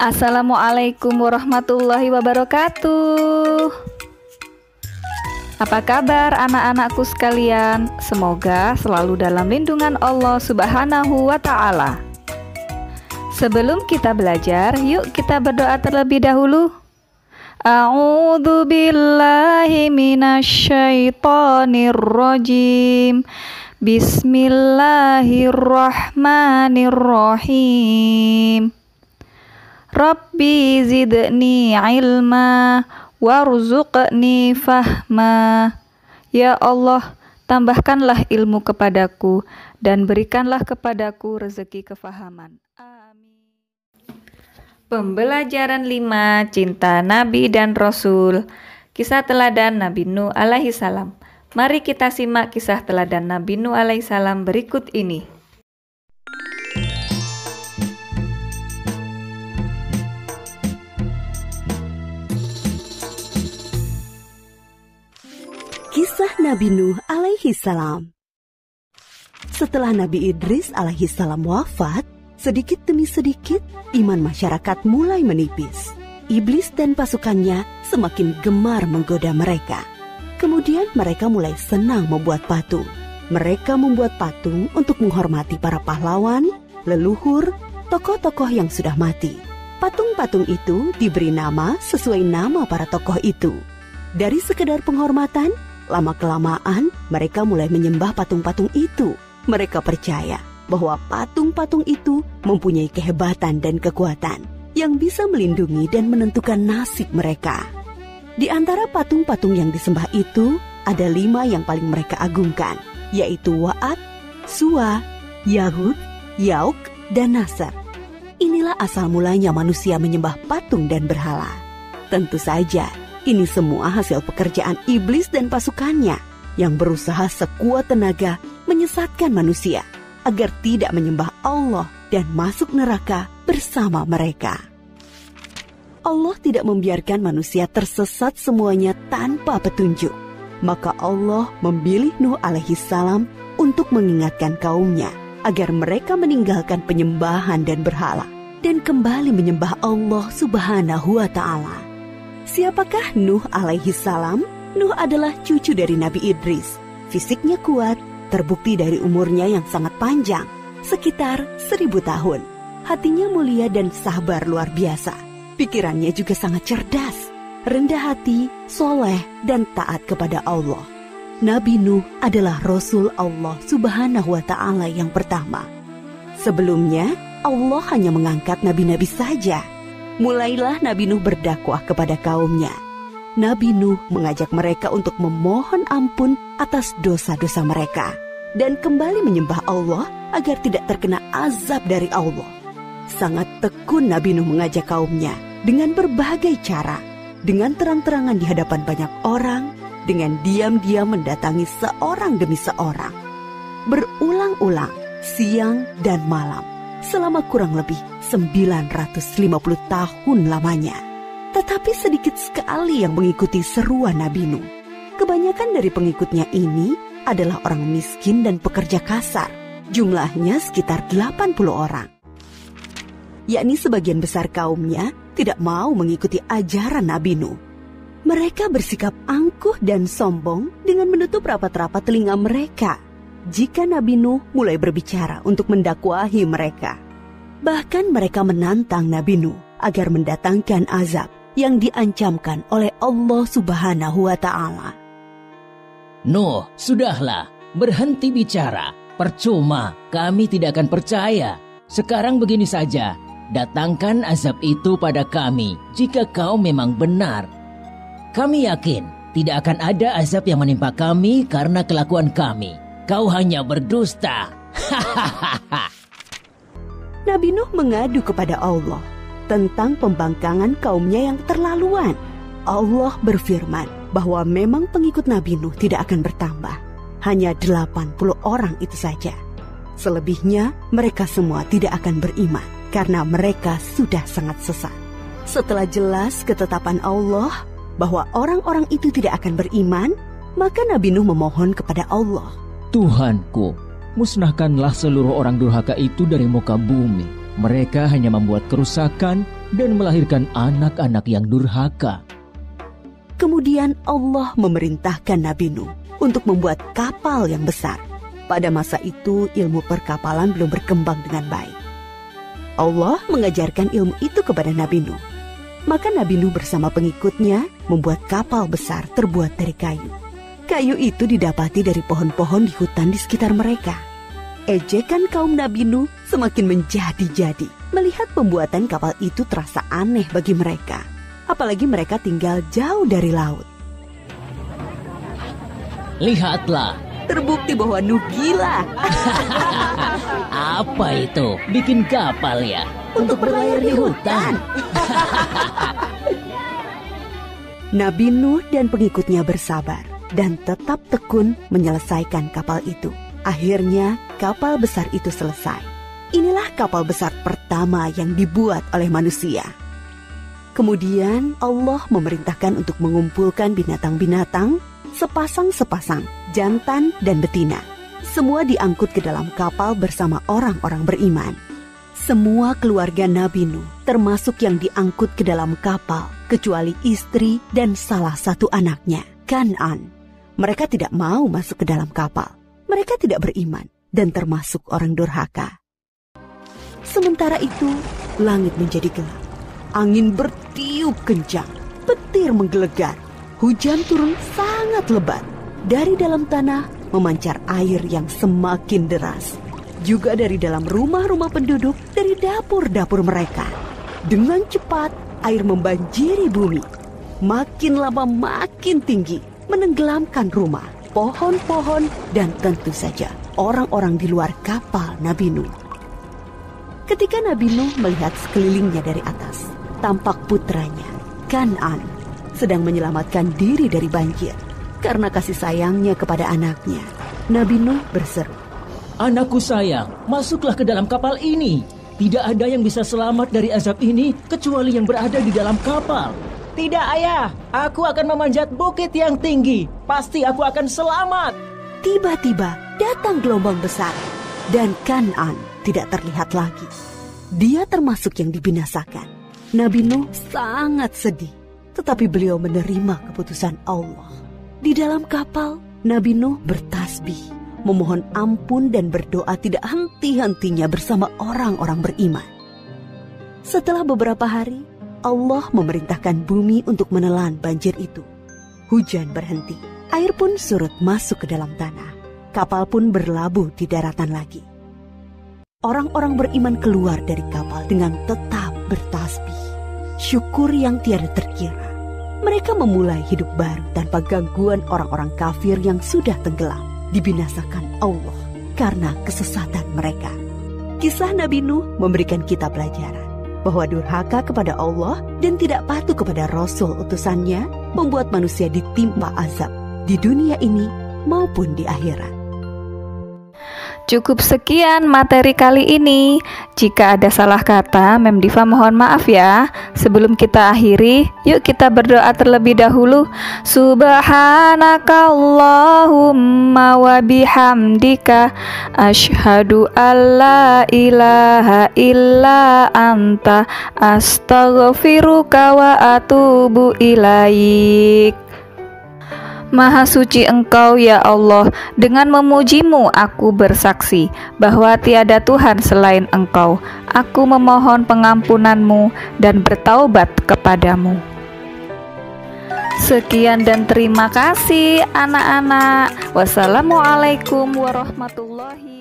Assalamualaikum warahmatullahi wabarakatuh. Apa kabar anak-anakku sekalian? Semoga selalu dalam lindungan Allah Subhanahu wa Ta'ala. Sebelum kita belajar, yuk kita berdoa terlebih dahulu. A'udzu billahi minasyaitonir rajim. Bismillahirrahmanirrahim. Rabbi zidni ilma warzuqni fahma. Ya Allah, tambahkanlah ilmu kepadaku dan berikanlah kepadaku rezeki kefahaman. Amin. Pembelajaran 5, cinta Nabi dan Rasul. Kisah teladan Nabi Nuh alaihi salam. Mari kita simak kisah teladan Nabi Nuh alaihi salam berikut ini. Kisah Nabi Nuh alaihi salam. Setelah Nabi Idris alaihi salam wafat, sedikit demi sedikit iman masyarakat mulai menipis. Iblis dan pasukannya semakin gemar menggoda mereka. Kemudian mereka mulai senang membuat patung. Mereka membuat patung untuk menghormati para pahlawan, leluhur, tokoh-tokoh yang sudah mati. Patung-patung itu diberi nama sesuai nama para tokoh itu. Dari sekedar penghormatan, lama-kelamaan mereka mulai menyembah patung-patung itu. Mereka percaya bahwa patung-patung itu mempunyai kehebatan dan kekuatan yang bisa melindungi dan menentukan nasib mereka. Di antara patung-patung yang disembah itu, ada 5 yang paling mereka agungkan, yaitu Wa'ad, Suwa, Yahud, Yauk, dan Nasr. Inilah asal mulanya manusia menyembah patung dan berhala. Tentu saja, ini semua hasil pekerjaan iblis dan pasukannya yang berusaha sekuat tenaga menyesatkan manusia agar tidak menyembah Allah dan masuk neraka bersama mereka. Allah tidak membiarkan manusia tersesat semuanya tanpa petunjuk. Maka Allah memilih Nuh alaihi salam untuk mengingatkan kaumnya agar mereka meninggalkan penyembahan dan berhala dan kembali menyembah Allah Subhanahu wa Ta'ala. Siapakah Nuh alaihi salam? Nuh adalah cucu dari Nabi Idris. Fisiknya kuat, terbukti dari umurnya yang sangat panjang, sekitar 1000 tahun. Hatinya mulia dan sabar luar biasa. Pikirannya juga sangat cerdas, rendah hati, soleh, dan taat kepada Allah. Nabi Nuh adalah Rasul Allah Subhanahu wa Ta'ala yang pertama. Sebelumnya, Allah hanya mengangkat nabi-nabi saja. Mulailah Nabi Nuh berdakwah kepada kaumnya. Nabi Nuh mengajak mereka untuk memohon ampun atas dosa-dosa mereka dan kembali menyembah Allah agar tidak terkena azab dari Allah. Sangat tekun Nabi Nuh mengajak kaumnya dengan berbagai cara, dengan terang-terangan di hadapan banyak orang, dengan diam-diam mendatangi seorang demi seorang. Berulang-ulang, siang dan malam, selama kurang lebih 950 tahun lamanya. Tetapi sedikit sekali yang mengikuti seruan Nabi Nuh. Kebanyakan dari pengikutnya ini adalah orang miskin dan pekerja kasar. Jumlahnya sekitar 80 orang. Yakni sebagian besar kaumnya tidak mau mengikuti ajaran Nabi Nuh. Mereka bersikap angkuh dan sombong dengan menutup rapat-rapat telinga mereka jika Nabi Nuh mulai berbicara untuk mendakwahi mereka. Bahkan mereka menantang Nabi Nuh agar mendatangkan azab yang diancamkan oleh Allah Subhanahu wa Ta'ala. Nuh, sudahlah, berhenti bicara. Percuma, kami tidak akan percaya. Sekarang begini saja, datangkan azab itu pada kami jika kau memang benar. Kami yakin tidak akan ada azab yang menimpa kami karena kelakuan kami. Kau hanya berdusta. Nabi Nuh mengadu kepada Allah tentang pembangkangan kaumnya yang keterlaluan. Allah berfirman bahwa memang pengikut Nabi Nuh tidak akan bertambah. Hanya 80 orang itu saja. Selebihnya mereka semua tidak akan beriman karena mereka sudah sangat sesat. Setelah jelas ketetapan Allah bahwa orang-orang itu tidak akan beriman, maka Nabi Nuh memohon kepada Allah. Tuhanku, musnahkanlah seluruh orang durhaka itu dari muka bumi. Mereka hanya membuat kerusakan dan melahirkan anak-anak yang durhaka. Kemudian Allah memerintahkan Nabi Nuh untuk membuat kapal yang besar. Pada masa itu ilmu perkapalan belum berkembang dengan baik. Allah mengajarkan ilmu itu kepada Nabi Nuh. Maka Nabi Nuh bersama pengikutnya membuat kapal besar terbuat dari kayu. Kayu itu didapati dari pohon-pohon di hutan di sekitar mereka. Ejekan kaum Nabi Nuh semakin menjadi-jadi. Melihat pembuatan kapal itu terasa aneh bagi mereka. Apalagi mereka tinggal jauh dari laut. Lihatlah, Terbukti bahwa Nuh gila. apa itu? Bikin kapal ya? Untuk berlayar di hutan. Nabi Nuh dan pengikutnya bersabar dan tetap tekun menyelesaikan kapal itu. Akhirnya kapal besar itu selesai. Inilah kapal besar pertama yang dibuat oleh manusia. Kemudian Allah memerintahkan untuk mengumpulkan binatang-binatang sepasang-sepasang, jantan dan betina. Semua diangkut ke dalam kapal bersama orang-orang beriman. Semua keluarga Nabi Nuh, termasuk yang diangkut ke dalam kapal, kecuali istri dan salah satu anaknya, Kan'an. Mereka tidak mau masuk ke dalam kapal. Mereka tidak beriman dan termasuk orang durhaka. Sementara itu, langit menjadi gelap. Angin bertiup kencang, petir menggelegar. Hujan turun sangat lebat. Dari dalam tanah memancar air yang semakin deras. Juga dari dalam rumah-rumah penduduk, dari dapur-dapur mereka. Dengan cepat, air membanjiri bumi. Makin lama makin tinggi, menenggelamkan rumah, pohon-pohon, dan tentu saja orang-orang di luar kapal Nabi Nuh. Ketika Nabi Nuh melihat sekelilingnya dari atas, tampak putranya, Kan'an, sedang menyelamatkan diri dari banjir. Karena kasih sayangnya kepada anaknya, Nabi Nuh berseru, Anakku sayang, masuklah ke dalam kapal ini. Tidak ada yang bisa selamat dari azab ini kecuali yang berada di dalam kapal. Tidak ayah, aku akan memanjat bukit yang tinggi. Pasti aku akan selamat. Tiba-tiba datang gelombang besar dan Kan'an tidak terlihat lagi. Dia termasuk yang dibinasakan. Nabi Nuh sangat sedih, tetapi beliau menerima keputusan Allah. Di dalam kapal, Nabi Nuh bertasbih, memohon ampun dan berdoa tidak henti-hentinya bersama orang-orang beriman. Setelah beberapa hari, Allah memerintahkan bumi untuk menelan banjir itu. Hujan berhenti, air pun surut masuk ke dalam tanah. Kapal pun berlabuh di daratan lagi. Orang-orang beriman keluar dari kapal dengan tetap bertasbih. Syukur yang tiada terkira. Mereka memulai hidup baru tanpa gangguan orang-orang kafir yang sudah tenggelam, dibinasakan Allah karena kesesatan mereka. Kisah Nabi Nuh memberikan kita pelajaran bahwa durhaka kepada Allah dan tidak patuh kepada Rasul utusannya membuat manusia ditimpa azab di dunia ini maupun di akhirat. Cukup sekian materi kali ini. Jika ada salah kata, Mem Diva mohon maaf ya. Sebelum kita akhiri, yuk kita berdoa terlebih dahulu. Subhanakallahumma wa bihamdika asyhadu alla ilaha illa anta astaghfiruka wa atubu ilaik. Maha suci Engkau ya Allah, dengan memujimu aku bersaksi bahwa tiada Tuhan selain Engkau. Aku memohon pengampunanmu dan bertaubat kepadamu. Sekian dan terima kasih anak-anak. Wassalamualaikum warahmatullahi